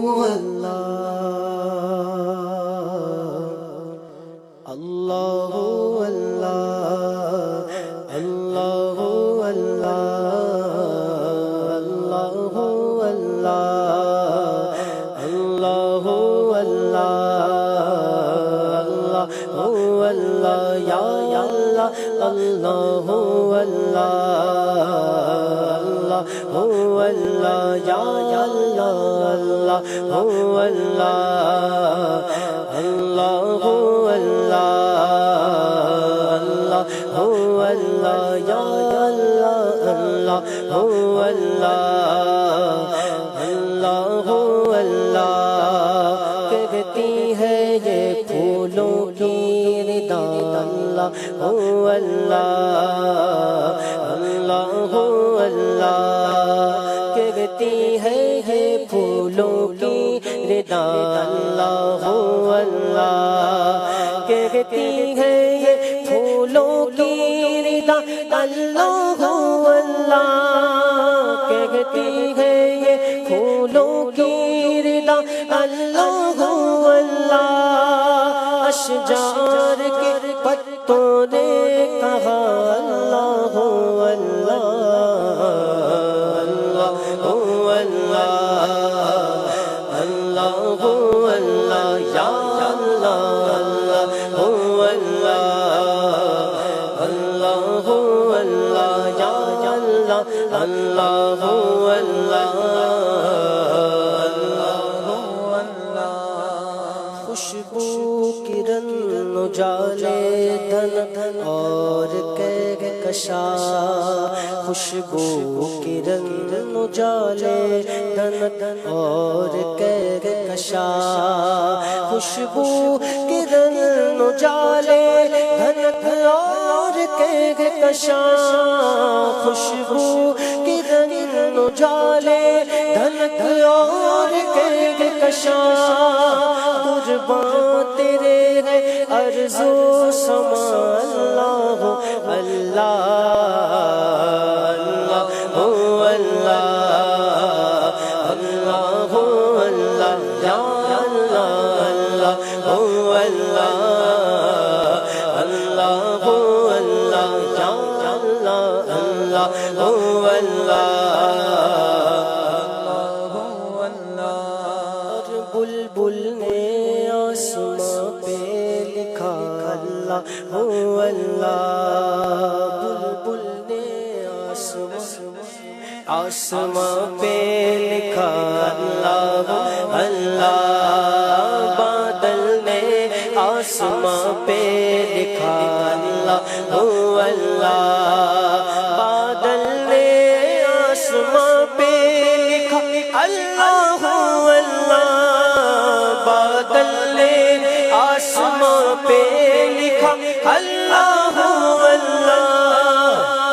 اللہ اللہ اللہ اللہ اللہ اللہ اللہ یا اللہ اللہ اللہ یا اللہ اللہ اللہ یا اللہ اللہ کہتی ہے یہ پھولوں کی ردا اللہ اللہ اللہ کہتی ہے یہ پھولوں کی ردا اللہ اللہ کہتی ہے یہ پھولوں کی ردا اللہ اللہ کہتی ہے یہ پھولوں کی ردا اللہ اللہ اشجار کے پتوں نے کہا اللہ اللہ اللہ اللہ یا اللہ اللہ اللہ یا اللہ اللہ خوشبو کرن اجالے دھن اور کہکشاں خوشبو کرن اجالے دھن اور کہکشاں خوشبو کرن اجالے دھن اور کہکشاں خوشبو کرن اجالے دھن اور کہکشاں قربان تیرے ہے عرض و سما اللہ اللہ اللہ اللہ یا اللہ اللہ اللہ یا اللہ بلبل نے آسماں پہ لکھا اللہ بلبل نے آسماں پہ لکھا اللہ اللہ بادل نے آسماں پہ لکھا اللہ اللہ بادل نے آسماں پہ لکھا اللہ اللہ بادل نے آسماں پہ لکھا اللہ اللہ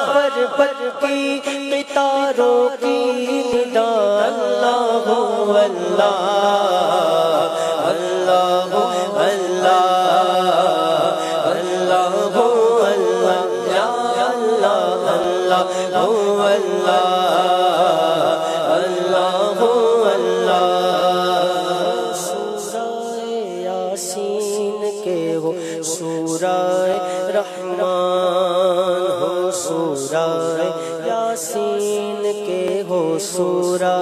پربت کی قطاروں کی ندا اللہ اللہ اللہ اللہ اللہ یا اللہ اللہ اللہ سورہ یاسین کے ہو سورہ رحمان ہو سورہ یاسین کے ہو سورہ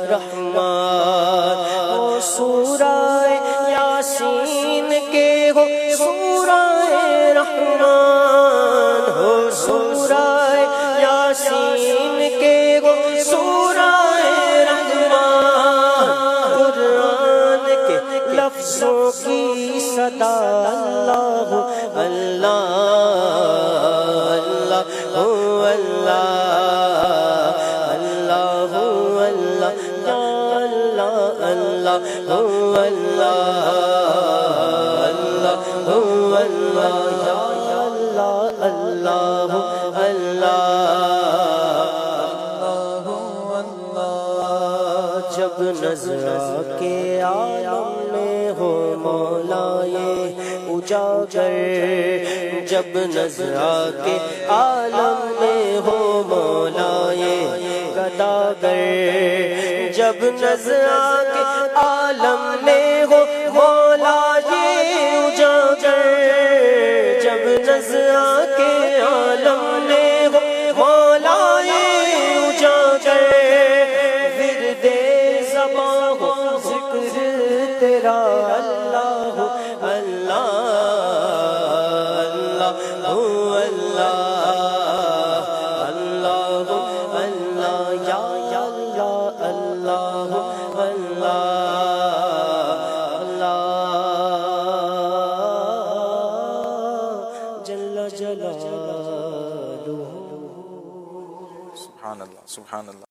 رحمان ہو سورہ یاسین کے ہو سورہ رحمان ہو سورہ یاسین کے ہو سورہ رحمان قرآن کے لفظوں کی صدا اللہ اللہ اللہ جب نظرہ کے عالم میں ہو مولا یہ اجاگر جب نظرہ کے عالم میں ہو مولا یہ گداگر جب نظرہ کے سبحان اللہ.